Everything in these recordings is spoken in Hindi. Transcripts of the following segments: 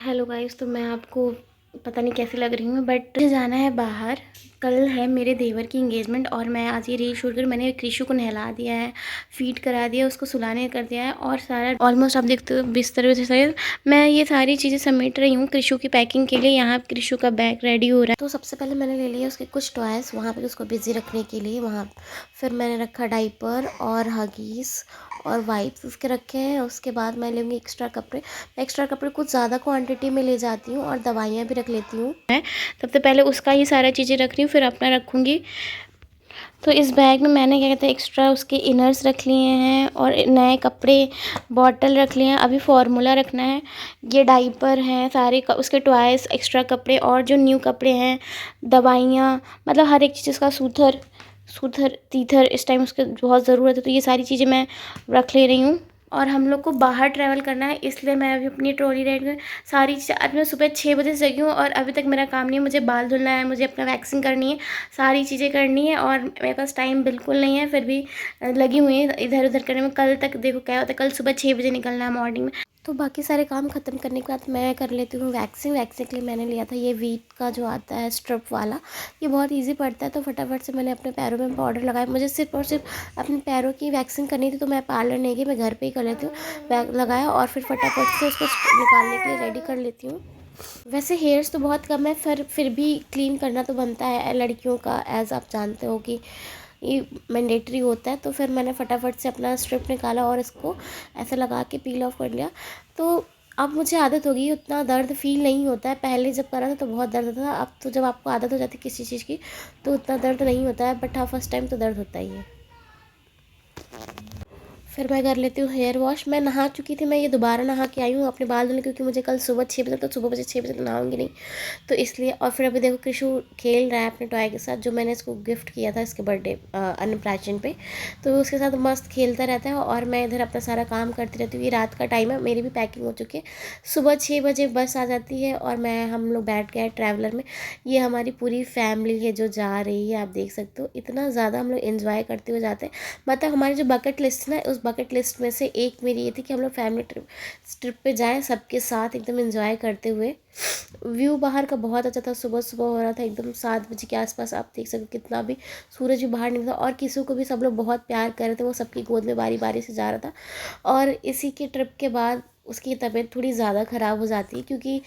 हेलो गाइस, तो मैं आपको पता नहीं कैसी लग रही हूँ बट मुझे जाना है बाहर। कल है मेरे देवर की एंगेजमेंट और मैं आज ये रील शूट कर मैंने कृषु को नहला दिया है, फीड करा दिया, उसको सुलाने कर दिया है और सारा ऑलमोस्ट आप देखते हो बिस्तर से मैं ये सारी चीज़ें समेट रही हूँ कृषु की पैकिंग के लिए। यहाँ कृषु का बैग रेडी हो रहा है। तो सबसे पहले मैंने ले लिया उसके कुछ टॉयज़ वहाँ पर उसको बिजी रखने के लिए वहाँ। फिर मैंने रखा डाइपर और हगीज़ और वाइप्स उसके रखे हैं। उसके बाद मैं लूँगी एक्स्ट्रा कपड़े कुछ ज़्यादा क्वांटिटी में ले जाती हूँ और दवाइयाँ भी रख लेती हूँ। मैं सबसे पहले उसका ही सारा चीज़ें रख रही हूँ, फिर अपना रखूँगी। तो इस बैग में मैंने क्या कहते हैं एक्स्ट्रा उसके इनर्स रख लिए हैं और नए कपड़े बॉटल रख लिए हैं। अभी फार्मूला रखना है, ये डाइपर हैं सारे उसके टॉयज़, एक्स्ट्रा कपड़े और जो न्यू कपड़े हैं, दवाइयाँ, मतलब हर एक चीज़ का सूथर तीथर इस टाइम उसके बहुत ज़रूरत है। तो ये सारी चीज़ें मैं रख ले रही हूँ। और हम लोग को बाहर ट्रैवल करना है इसलिए मैं अभी अपनी ट्रॉली रेडी कर सारी चीज़ें। आज मैं सुबह 6 बजे से जगी हूँ और अभी तक मेरा काम नहीं है। मुझे बाल धुलना है, मुझे अपना वैक्सिंग करनी है, सारी चीज़ें करनी है और मेरे पास टाइम बिल्कुल नहीं है। फिर भी लगी हुई है इधर उधर करने में। कल तक देखो क्या होता है, कल सुबह 6 बजे निकलना है मॉर्निंग में। तो बाकी सारे काम ख़त्म करने के बाद मैं कर लेती हूँ वैक्सिंग के लिए मैंने लिया था ये वीट का जो आता है स्ट्रिप वाला। ये बहुत इजी पड़ता है। तो फटाफट से मैंने अपने पैरों में पाउडर लगाया। मुझे सिर्फ और सिर्फ अपने पैरों की वैक्सिंग करनी थी तो मैं पार्लर नहीं गई, मैं घर पे ही कर लेती हूँ। लगाया और फिर फटाफट से उसको निकालने के लिए रेडी कर लेती हूँ। वैसे हेयर्स तो बहुत कम है, फिर भी क्लीन करना तो बनता है लड़कियों का, एज आप जानते हो कि ये मैंडेटरी होता है। तो फिर मैंने फटाफट से अपना स्ट्रिप निकाला और इसको ऐसे लगा के पील ऑफ कर लिया। तो अब मुझे आदत हो गई, उतना दर्द फील नहीं होता है। पहले जब करा था तो बहुत दर्द था, अब तो जब आपको आदत हो जाती है किसी चीज़ की तो उतना दर्द नहीं होता है। बट हाँ, फर्स्ट टाइम तो दर्द होता ही है। फिर मैं कर लेती हूँ हेयर वॉश। मैं नहा चुकी थी, मैं ये दोबारा नहा के आई हूँ अपने बाल धुलने, क्योंकि मुझे कल सुबह 6 बजे, तो सुबह बजे 6 बजे नहाऊंगी नहीं तो इसलिए। और फिर अभी देखो कृषु खेल रहा है अपने टॉय के साथ, जो मैंने इसको गिफ्ट किया था इसके बर्थडे अन्नप्राशन पे। तो उसके साथ मस्त खेलता रहता है और मैं इधर अपना सारा काम करती रहती हूँ। ये रात का टाइम है, मेरी भी पैकिंग हो चुकी है। सुबह 6 बजे बस आ जाती है और हम लोग बैठ गए ट्रैवलर में। ये हमारी पूरी फैमिली है जो जा रही है, आप देख सकते हो इतना ज़्यादा हम लोग इन्जॉय करते हुए जाते हैं। मतलब हमारी जो बकेट लिस्ट है ना, उस बकेट लिस्ट में से एक मेरी ये थी कि हम लोग फैमिली ट्रिप पे जाएं सबके साथ एकदम एंजॉय करते हुए। व्यू बाहर का बहुत अच्छा था, सुबह सुबह हो रहा था एकदम 7 बजे के आसपास। आप देख सकते कितना भी सूरज भी बाहर निकला और किसी को भी सब लोग बहुत प्यार कर रहे थे, वो सबकी गोद में बारी बारी से जा रहा था। और इसी के ट्रिप के बाद उसकी तबीयत थोड़ी ज़्यादा ख़राब हो जाती है, क्योंकि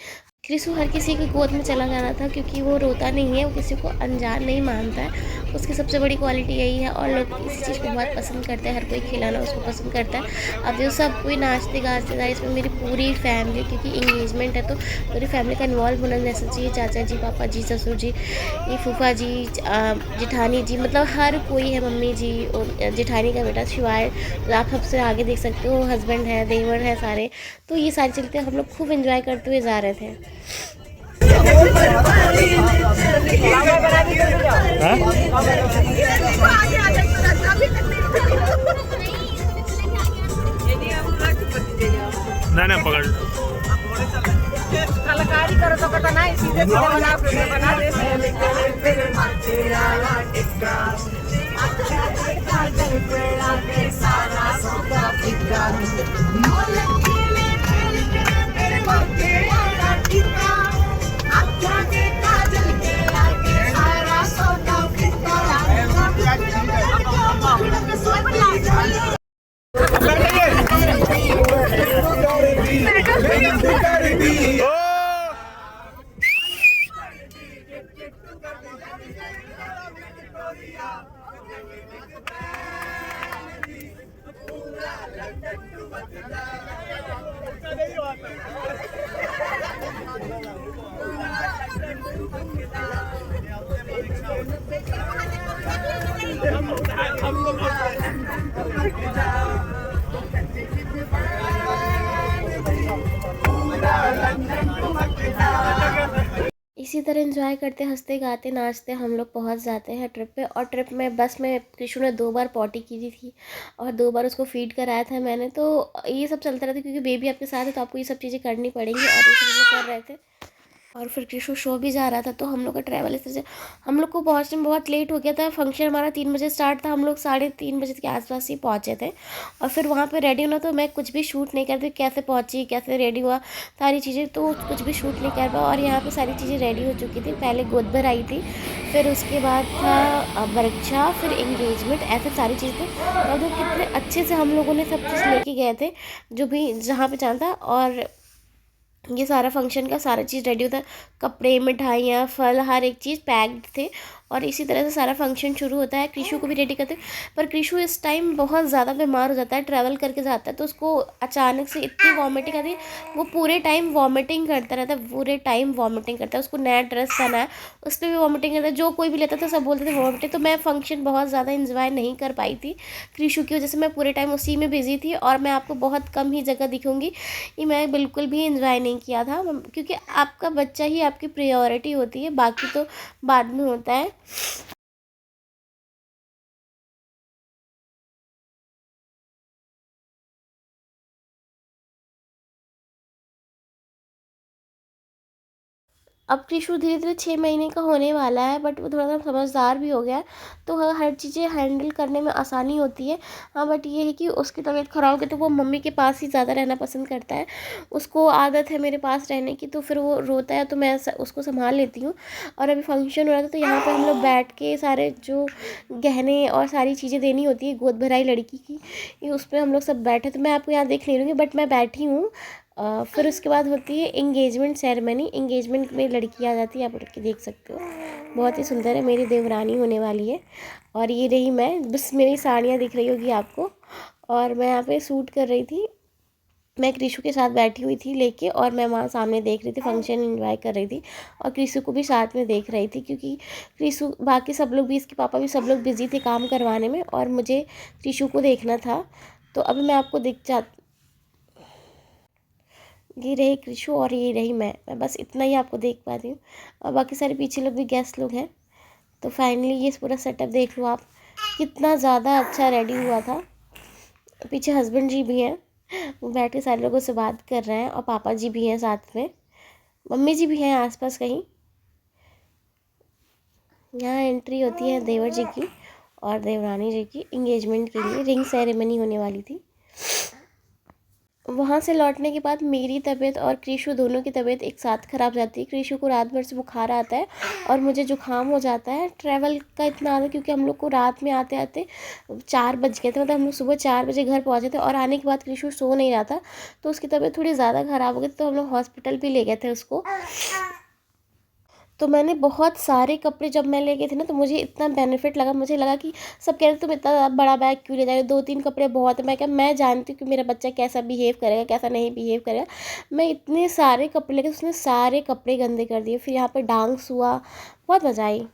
कृषु हर किसी की गोद में चला जाना था, क्योंकि वो रोता नहीं है, वो किसी को अनजान नहीं मानता है। उसकी सबसे बड़ी क्वालिटी यही है और लोग इसी चीज़ को बहुत पसंद करते हैं, हर कोई खिलाना उसको पसंद करता है। अब जो सब कोई नाचते गाते जा, इसमें मेरी पूरी फैमिली, क्योंकि इंगेजमेंट है तो पूरी फैमिली का इन्वॉल्व होना नेसेसरी है। चाचा जी, पापा जी, ससुर जी, ये फूफा जी, जेठानी जी, मतलब हर कोई है, मम्मी जी और जेठानी का बेटा शिवाय, आप सबसे आगे देख सकते हो हस्बैंड है, देवर है सारे। तो ये सारी चलते हम लोग खूब एंजॉय करते हुए जा रहे थे। ना ना पकड़ कलाकारी करो तो पता नहीं सीधे सीधे बना दे। इसी तरह एंजॉय करते हंसते गाते नाचते हम लोग पहुंच जाते हैं ट्रिप पे। और ट्रिप में बस में कृष्ण ने 2 बार पॉटी की थी और 2 बार उसको फीड कराया था मैंने। तो ये सब चलता रहता है, क्योंकि बेबी आपके साथ है तो आपको ये सब चीज़ें करनी पड़ेंगी और ये सब हम लोग कर रहे थे। और फिर कृषु शो भी जा रहा था, तो हम लोग का ट्रैवल इस तरह से हम लोग को पहुँचने में बहुत लेट हो गया था। फंक्शन हमारा 3 बजे स्टार्ट था, हम लोग 3:30 बजे के आसपास ही पहुँचे थे। और फिर वहाँ पे रेडी होना, तो मैं कुछ भी शूट नहीं करती, कैसे पहुँची, कैसे रेडी हुआ, सारी चीज़ें तो कुछ भी शूट नहीं कर पाया। और यहाँ पे सारी चीज़ें रेडी हो चुकी थी। पहले गोद भर आई थी, फिर उसके बाद था बरच्छा, फिर इंगेजमेंट, ऐसे सारी चीज़ें थी। और वो कितने अच्छे से हम लोगों ने सब चीज़ लेके गए थे, जो भी जहाँ पे जाना था। और ये सारा फंक्शन का सारा चीज़ रेडी होता है, कपड़े, मिठाइयाँ, फल, हर एक चीज़ पैक्ड थे। और इसी तरह से सारा फंक्शन शुरू होता है। कृषु को भी रेडी करते हैं, पर कृषु इस टाइम बहुत ज़्यादा बीमार हो जाता है, ट्रैवल करके जाता है, तो उसको अचानक से इतनी वॉमिटिंग आती है। वो पूरे टाइम वॉमिटिंग करता रहता है, पूरे टाइम वॉमिटिंग करता है। उसको नया ड्रेस पहना है, उस पर भी वॉमिटिंग करता है। जो कोई भी लेता था सब बोलते थे वॉमिटिंग। तो मैं फंक्शन बहुत ज़्यादा इंजॉय नहीं कर पाई थी कृषु की वजह से। मैं पूरे टाइम उसी में बिजी थी, और मैं आपको बहुत कम ही जगह दिखूंगी। ये मैं बिल्कुल भी इंजॉय नहीं किया था, क्योंकि आपका बच्चा ही आपकी प्रायोरिटी होती है, बाकी तो बाद में होता है। अब कृषु धीरे धीरे 6 महीने का होने वाला है, बट वो थोड़ा सा समझदार भी हो गया है, तो हर चीज़ें हैंडल करने में आसानी होती है। हाँ, बट ये है कि उसकी तबीयत ख़राब हो गई, तो वो मम्मी के पास ही ज़्यादा रहना पसंद करता है। उसको आदत है मेरे पास रहने की, तो फिर वो रोता है तो मैं उसको संभाल लेती हूँ। और अभी फंक्शन हो रहा था, तो यहाँ पर हम लोग बैठ के सारे जो गहने और सारी चीज़ें देनी होती है गोद भराई लड़की की, ये उस पर हम लोग सब बैठे। तो मैं आपको यहाँ देख नहीं लूँगी, बट मैं बैठी हूँ। फिर उसके बाद होती है इंगेजमेंट सेरेमनी। इंगेजमेंट में लड़की आ जाती है, आप लड़की देख सकते हो, बहुत ही सुंदर है, मेरी देवरानी होने वाली है। और ये रही मैं, बस मेरी साड़ियाँ दिख रही होगी आपको। और मैं यहाँ पे शूट कर रही थी, मैं कृषु के साथ बैठी हुई थी लेके, और मैं वहाँ सामने देख रही थी, फंक्शन एंजॉय कर रही थी। और कृषु को भी साथ में देख रही थी, क्योंकि कृषु, बाकी सब लोग भी, इसके पापा भी, सब लोग बिजी थे काम करवाने में, और मुझे कृषु को देखना था। तो अभी मैं आपको ये रही कृषु और ये रही मैं बस इतना ही आपको देख पा रही हूँ। और बाकी सारे पीछे लोग भी गेस्ट लोग हैं। तो फाइनली ये पूरा सेटअप देख लो आप, कितना ज़्यादा अच्छा रेडी हुआ था। पीछे हस्बैंड जी भी हैं, वो बैठ के सारे लोगों से बात कर रहे हैं, और पापा जी भी हैं साथ में, मम्मी जी भी हैं आसपास कहीं। यहाँ एंट्री होती है देवर जी की और देवरानी जी की इंगेजमेंट के लिए, रिंग सेरेमनी होने वाली थी। वहाँ से लौटने के बाद मेरी तबीयत और कृषु दोनों की तबीयत एक साथ ख़राब जाती है। कृषु को रात भर से बुखार आता है, और मुझे जुकाम हो जाता है। ट्रैवल का इतना आता है, क्योंकि हम लोग को रात में आते आते 4 बज गए थे, मतलब हम लोग सुबह 4 बजे घर पहुँचे थे। और आने के बाद कृषु सो नहीं रहा था, तो उसकी तबीयत थोड़ी ज़्यादा ख़राब हो गई, तो हम लोग हॉस्पिटल भी ले गए थे उसको। तो मैंने बहुत सारे कपड़े जब मैं ले गई थी ना, तो मुझे इतना बेनिफिट लगा। मुझे लगा कि सब कह रहे तुम इतना बड़ा बैग क्यों ले जा रहे हो, 2-3 कपड़े बहुत है। मैं क्या, मैं जानती हूँ कि मेरा बच्चा कैसा बिहेव करेगा, कैसा नहीं बिहेव करेगा। मैं इतने सारे कपड़े लेके, उसने सारे कपड़े गंदे कर दिए। फिर यहाँ पर डांस हुआ, बहुत मज़ा आई।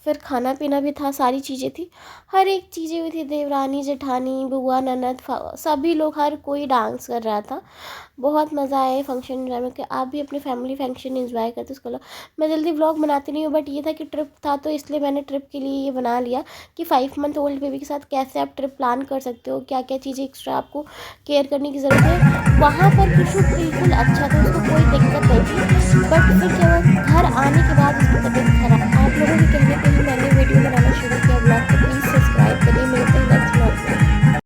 फिर खाना पीना भी था, सारी चीज़ें थी, हर एक चीज़ें हुई थी। देवरानी, जेठानी, बुआ, ननद, सभी लोग, हर कोई डांस कर रहा था। बहुत मज़ा आया फंक्शन एंजॉय में। कि आप भी अपने फैमिली फंक्शन एंजॉय करते उसको। मैं जल्दी व्लॉग बनाती नहीं हूँ, बट ये था कि ट्रिप था, तो इसलिए मैंने ट्रिप के लिए ये बना लिया कि 5 मंथ ओल्ड बेबी के साथ कैसे आप ट्रिप प्लान कर सकते हो, क्या क्या चीज़ें एक्स्ट्रा आपको केयर करने की ज़रूरत है। वहाँ पर कुछ बिल्कुल अच्छा था,